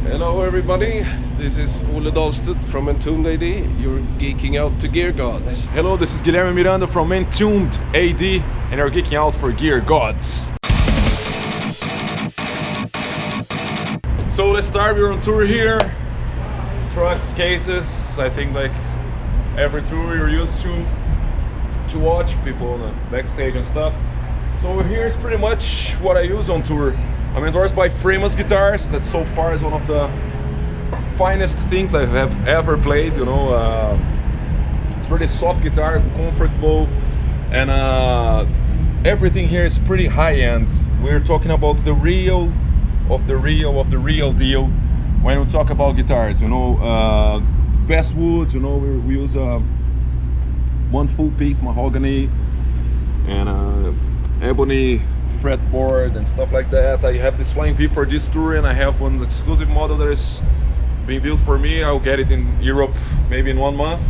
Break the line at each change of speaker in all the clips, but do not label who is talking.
Hello everybody, this is Ole Dahlstedt from Entombed A.D. You're geeking out to Gear Gods.
Hello, this is Guilherme Miranda from Entombed A.D. and you're geeking out for Gear Gods. So let's start, we're on tour here. Trucks, cases, I think like every tour you're used to watch people on the backstage and stuff. So here is pretty much what I use on tour. I'm endorsed by famous guitars. That so far is one of the finest things I have ever played. You know, it's really soft guitar, comfortable, and everything here is pretty high end. We're talking about the real of the real deal when we talk about guitars. You know, best woods. You know, we use one full piece mahogany and ebony fretboard and stuff like that. I have this Flying V for this tour, and I have one exclusive model that is being built for me. I'll get it in Europe maybe in 1 month.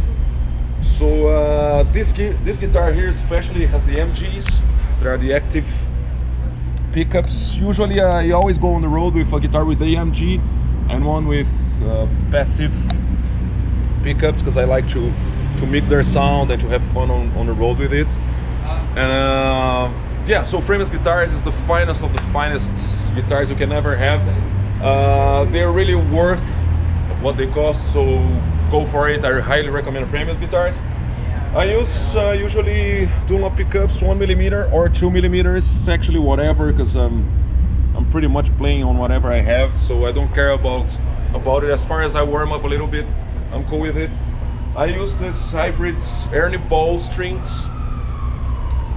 So this guitar here especially has the MGs. There are the active pickups. Usually I always go on the road with a guitar with AMG and one with passive pickups because I like to mix their sound and to have fun on the road with it. And yeah, so frameless guitars is the finest of the finest guitars you can ever have. They're really worth what they cost, so go for it. I highly recommend frameless guitars. I use usually Dunlop pickups, 1mm or 2mm, actually whatever, because I'm pretty much playing on whatever I have, so I don't care about it. As far as I warm up a little bit, I'm cool with it. I use this hybrid Ernie Ball strings,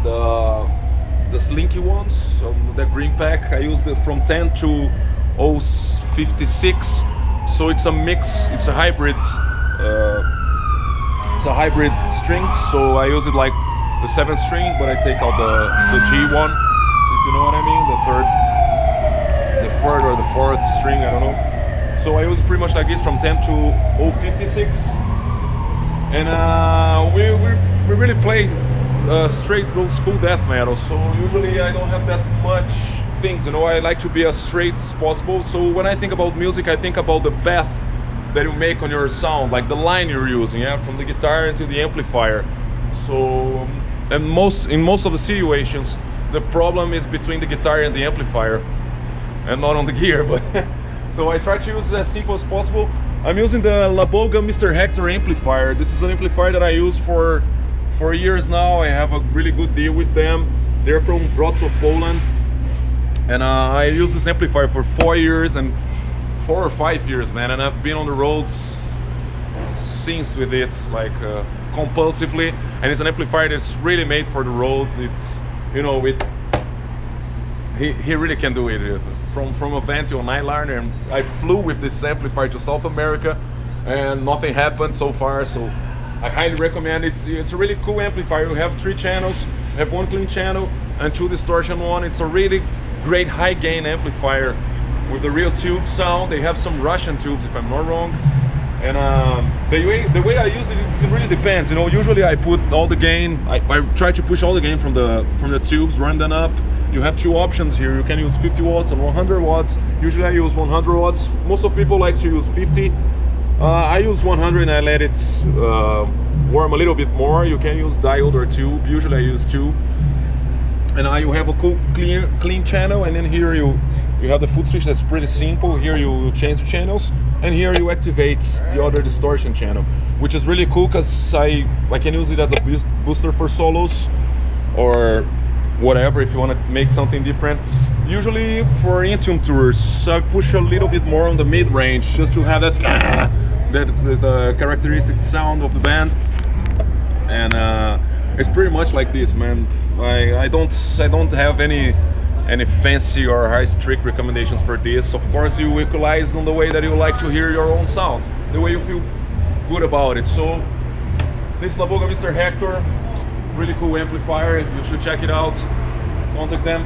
the slinky ones, the green pack. I used it from 10 to 056, so it's a mix, it's a hybrid string, so I use it like the 7th string, but I take out the G one, so if you know what I mean, the third or the 4th string, I don't know. So I use it pretty much like this from 10 to 056, and we really play straight old school death metal, so usually I don't have that much things, you know. I like to be as straight as possible, so when I think about music I think about the path that you make on your sound, like the line you're using, yeah, from the guitar into the amplifier. So in most of the situations the problem is between the guitar and the amplifier and not on the gear, but so I try to use it as simple as possible. I'm using the Laboga Mr. Hector amplifier. This is an amplifier that I use for years now. I have a really good deal with them. They're from Wrocław, Poland, and I used this amplifier for 4 years and 4 or 5 years, man, and I've been on the roads since with it, like compulsively, and it's an amplifier that's really made for the road. It's, you know, he really can do it. From a van to a Nyliner, and I flew with this amplifier to South America and nothing happened so far, so I highly recommend it. It's a really cool amplifier. You have 3 channels, you have 1 clean channel and 2 distortion one. It's a really great high gain amplifier with the real tube sound. They have some Russian tubes if I'm not wrong. And the way I use it, it really depends. You know, usually I put all the gain, I try to push all the gain from the tubes, run them up. You have 2 options here. You can use 50 watts and 100 watts. Usually I use 100 watts. Most of people like to use 50. I use 100 and I let it warm a little bit more. You can use diode or tube. Usually I use tube. And you have a cool clean channel, and then here you have the foot switch that's pretty simple. Here you change the channels, and here you activate the other distortion channel, which is really cool because I can use it as a booster for solos or whatever if you want to make something different. Usually for Entombed tours I push a little bit more on the mid-range just to have that is the characteristic sound of the band, and it's pretty much like this, man. I don't have any fancy or high strict recommendations for this. Of course you equalize on the way that you like to hear your own sound, the way you feel good about it. So this Laboga Mr. Hector, really cool amplifier, you should check it out, contact them.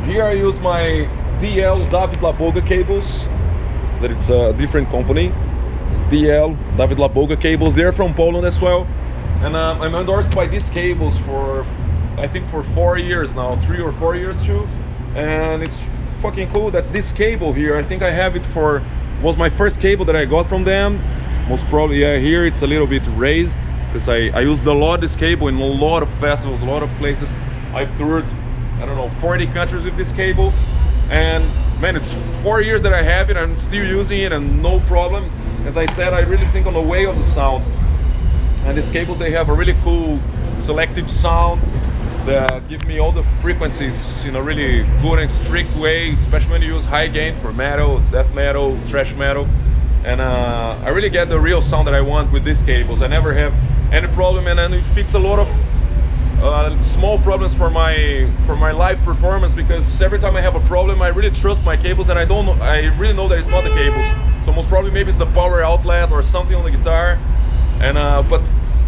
Here I use my DL David Laboga cables, that it's a different company. It's DL David Laboga cables. They're from Poland as well, and I'm endorsed by these cables for I think for 4 years now, 3 or 4 years too. And it's fucking cool that this cable here, I think I have it for was my first cable that I got from them. Most probably, yeah, here it's a little bit raised because I used a lot this cable in a lot of festivals, a lot of places. I've toured, I don't know, 40 countries with this cable, and man, it's 4 years that I have it. I'm still using it and no problem. As I said, I really think on the way of the sound. And these cables, they have a really cool selective sound that give me all the frequencies in a really good and strict way, especially when you use high gain for metal, death metal, thrash metal. And I really get the real sound that I want with these cables. I never have any problem, and then it fix a lot of small problems for my live performance, because every time I have a problem, I really trust my cables, and I really know that it's not the cables. So most probably maybe it's the power outlet or something on the guitar. And but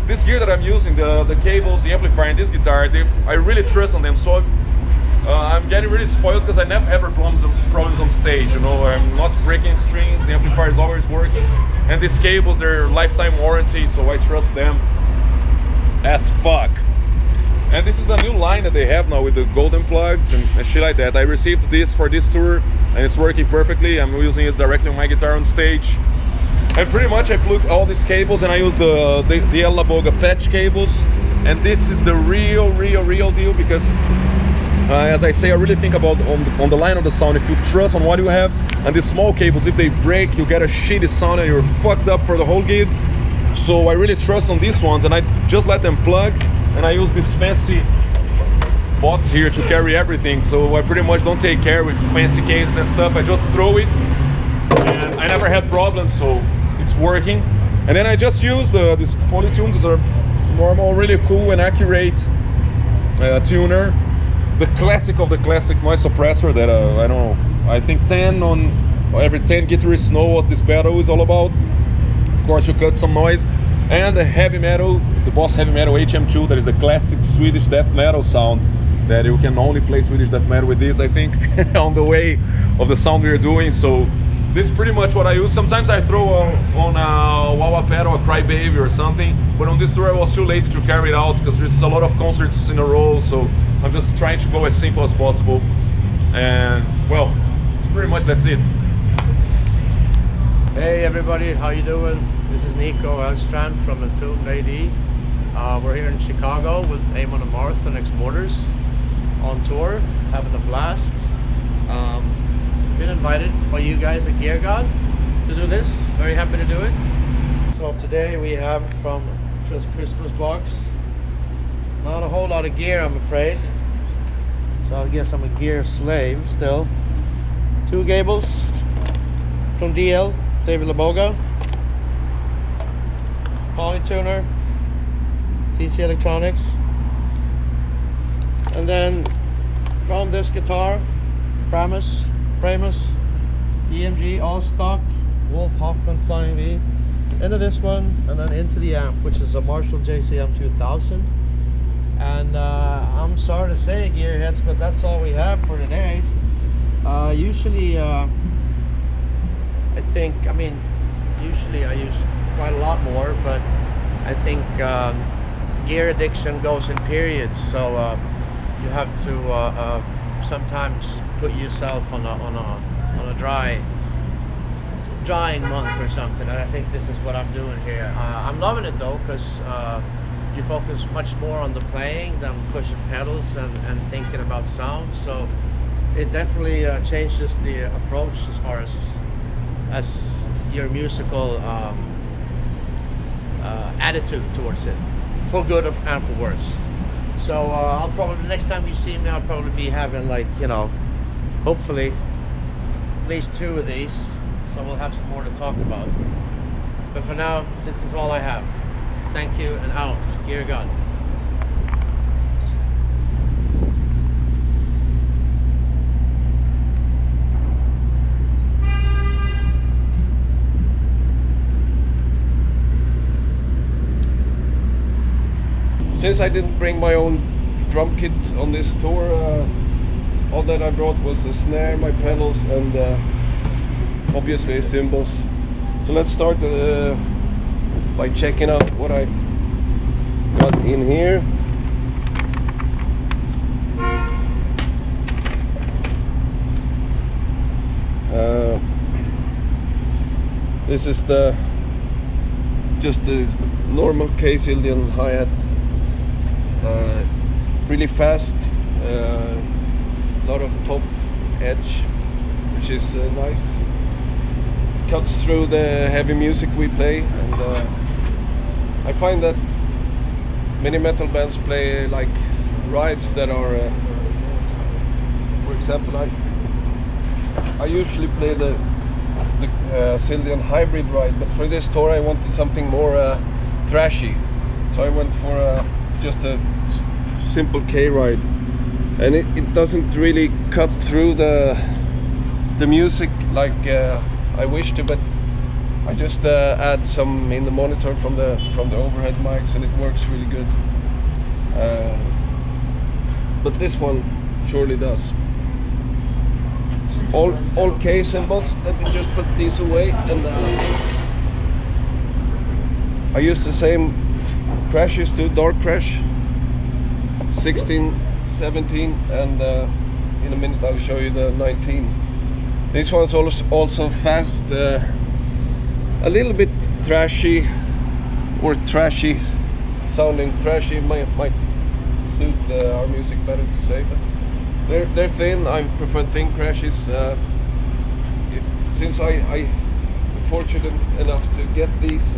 this gear that I'm using, the cables, the amplifier, and this guitar, I really trust on them. So I'm getting really spoiled because I never have problems on stage. You know, I'm not breaking strings. The amplifier is always working, and these cables, they're lifetime warranty, so I trust them as fuck. And this is the new line that they have now with the golden plugs and shit like that. I received this for this tour, and it's working perfectly. I'm using it directly on my guitar on stage. And pretty much I plug all these cables, and I use the El Laboga patch cables. And this is the real deal, because as I say, I really think about on the line of the sound. If you trust on what you have, and these small cables, if they break, you get a shitty sound and you're fucked up for the whole gig. So I really trust on these ones, and I just let them plug, and I use this fancy box here to carry everything. So I pretty much don't take care with fancy cases and stuff. I just throw it, and I never had problems, so it's working. And then I just use these polytunes. These are normal, really cool and accurate tuner. The classic of the classic noise suppressor that I don't know, I think 10 on every 10 guitarists know what this pedal is all about. Of course, you cut some noise. And the heavy metal, the Boss Heavy Metal HM2, that is the classic Swedish death metal sound that you can only play Swedish death metal with this, I think, on the way of the sound we're doing. So this is pretty much what I use. Sometimes I throw on a wah-wah pedal, a Crybaby or something, but on this tour I was too lazy to carry it out because there's a lot of concerts in a row, so I'm just trying to go as simple as possible. And well, it's pretty much that's it.
Hey everybody, how you doing? This is Nico Elstrand from Entombed A.D. We're here in Chicago with Amon Amarth and Exporters on tour, having a blast. Been invited by you guys at Gear God to do this. Very happy to do it. So today we have from just Christmas box. Not a whole lot of gear, I'm afraid. So I guess I'm a gear slave still. 2 cables from DL, David Laboga. Polytuner, TC Electronics. And then from this guitar, Framus, EMG, all stock, Wolf Hoffman Flying V. Into this one, and then into the amp, which is a Marshall JCM 2000. And I'm sorry to say, gearheads, but that's all we have for today. Usually I use quite a lot more, but I think gear addiction goes in periods, so you have to sometimes put yourself on a drying month or something, and I think this is what I'm doing here. I'm loving it though, because you focus much more on the playing than pushing pedals and thinking about sound, so it definitely changes the approach as far as your musical attitude towards it, for good and for worse. So I'll probably, next time you see me, I'll probably be having, like, you know, hopefully at least 2 of these, so we'll have some more to talk about. But for now, this is all I have. Thank you, and out. Gear God.
Since I didn't bring my own drum kit on this tour, all that I brought was the snare, my pedals, and obviously cymbals. So let's start by checking out what I got in here. This is just the normal K-Zillion hi-hat, really fast, lot of top edge, which is nice. Cuts through the heavy music we play, and I find that many metal bands play like rides that are, for example, I usually play the Zillion hybrid ride, but for this tour I wanted something more thrashy, so I went for just a simple K ride, and it doesn't really cut through the music like I wish to, but I just add some in the monitor from the overhead mics, and it works really good. But this one surely does. All K cymbals. Let me just put these away, and I use the same crashes too. Dark crash, 16, 17, and in a minute I'll show you the 19. This one's also fast, a little bit thrashy or trashy sounding. Thrashy might suit our music better to say, but they're thin. I prefer thin crashes. Since I'm fortunate enough to get these,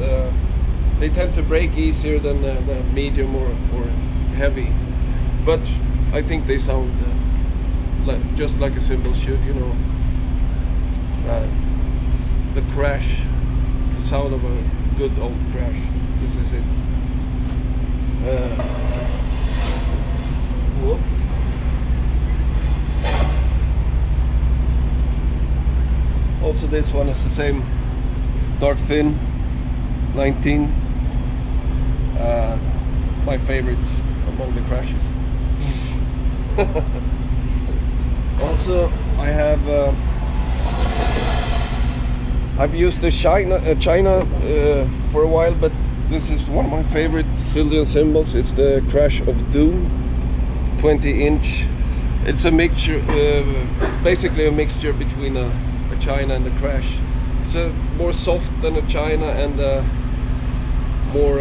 they tend to break easier than the medium or heavy. But I think they sound just like a cymbal should, you know. The crash, the sound of a good old crash. This is it. Whoop. Also, this one is the same, dark thin, 19. My favorite among the crashes. Also, I have. I've used the China for a while, but this is one of my favorite Zillion cymbals. It's the Crash of Doom, 20-inch. It's a mixture, basically a mixture between a China and a Crash. It's more soft than a China and more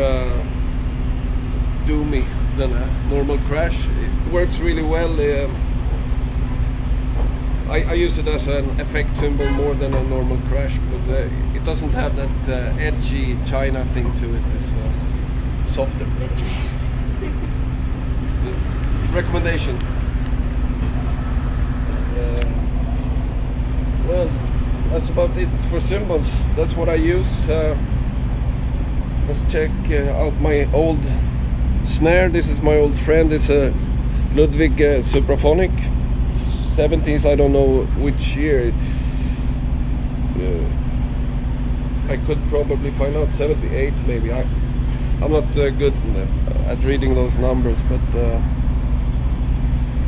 doomy than a normal Crash. It works really well. I use it as an effect cymbal more than a normal Crash, but it doesn't have that edgy China thing to it. It's softer. Recommendation. Well, that's about it for cymbals. That's what I use. Let's check out my old snare. This is my old friend. It's a Ludwig Supraphonic. 70s, I don't know which year. I could probably find out. 78 maybe. I'm not good at reading those numbers, but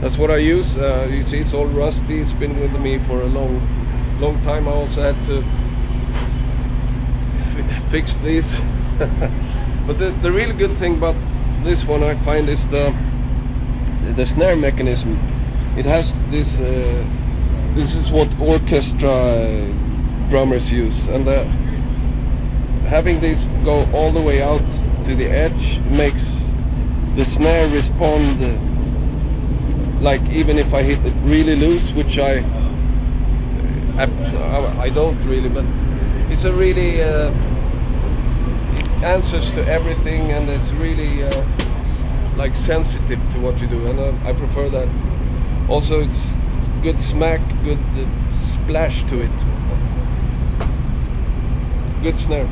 that's what I use. You see, it's all rusty. It's been with me for a long time. I also had to fix these. But the really good thing about this one, I find, is the snare mechanism. It has this. This is what orchestra drummers use, and having this go all the way out to the edge makes the snare respond. Like, even if I hit it really loose, which I don't really, but it's a really it answers to everything, and it's really like sensitive to what you do, and I prefer that. Also, it's good smack, good splash to it. Good snare.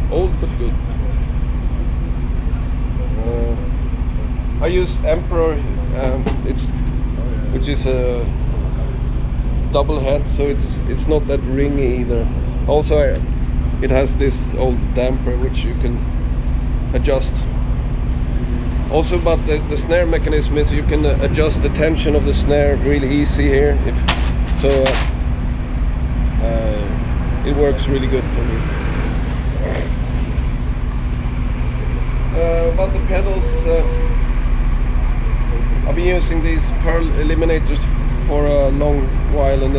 Old but good. I use Emperor, which is a double head, so it's not that ringy either. Also, it has this old damper which you can adjust. Also, about the snare mechanism is you can adjust the tension of the snare really easy here. It works really good for me. About the pedals, I've been using these Pearl eliminators for a long while, and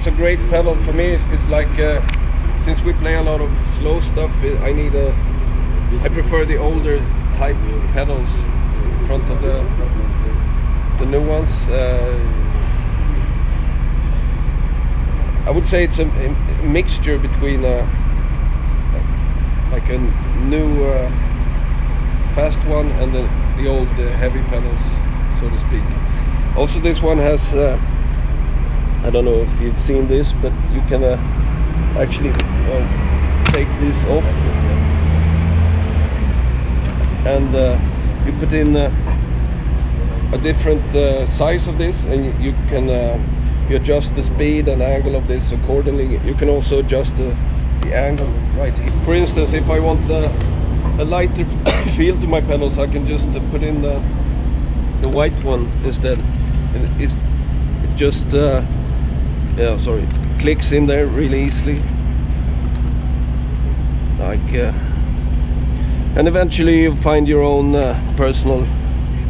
it's a great pedal for me. It's like since we play a lot of slow stuff, I prefer the older type pedals in front of the new ones. I would say it's a mixture between like a new fast one and the old heavy pedals, so to speak. Also, this one has I don't know if you've seen this, but you can actually take this off and you put in a different size of this, and you can you adjust the speed and angle of this accordingly. You can also adjust the angle right here. For instance, if I want a lighter feel to my pedals, I can just put in the white one instead. And it just clicks in there really easily. Like, and eventually you find your own personal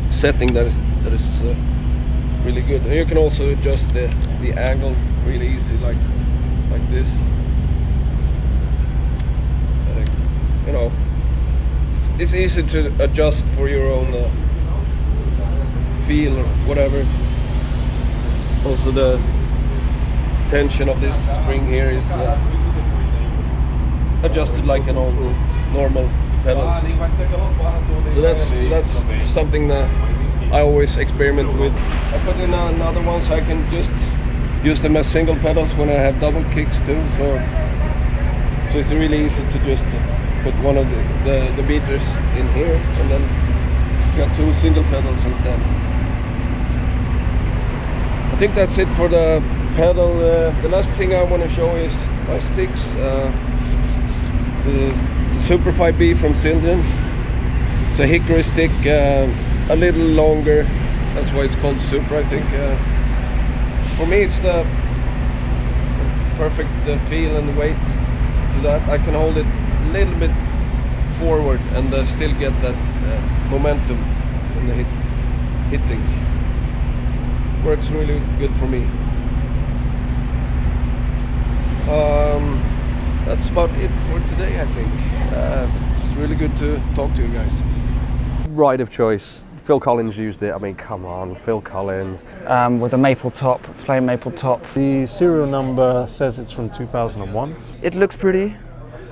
setting that is really good. And you can also adjust the angle really easy, like this. You know, it's easy to adjust for your own feel or whatever. Also, the tension of this spring here is adjusted like an old normal pedal. So that's something that I always experiment with. I put in another one so I can just use them as single pedals when I have double kicks too. So it's really easy to just put one of the beaters in here and then got two single pedals instead. I think that's it for the pedal. The last thing I want to show is my sticks. The Super 5B from Sildren. It's a hickory stick, a little longer. That's why it's called Super, I think. For me, it's the perfect feel and weight to that. I can hold it a little bit forward and still get that momentum in the hitting. Works really good for me. That's about it for today, I think. It's really good to talk to you guys.
Ride of choice. Phil Collins used it. I mean, come on, Phil Collins.
With a maple top, flame maple top.
The serial number says it's from 2001.
It looks pretty.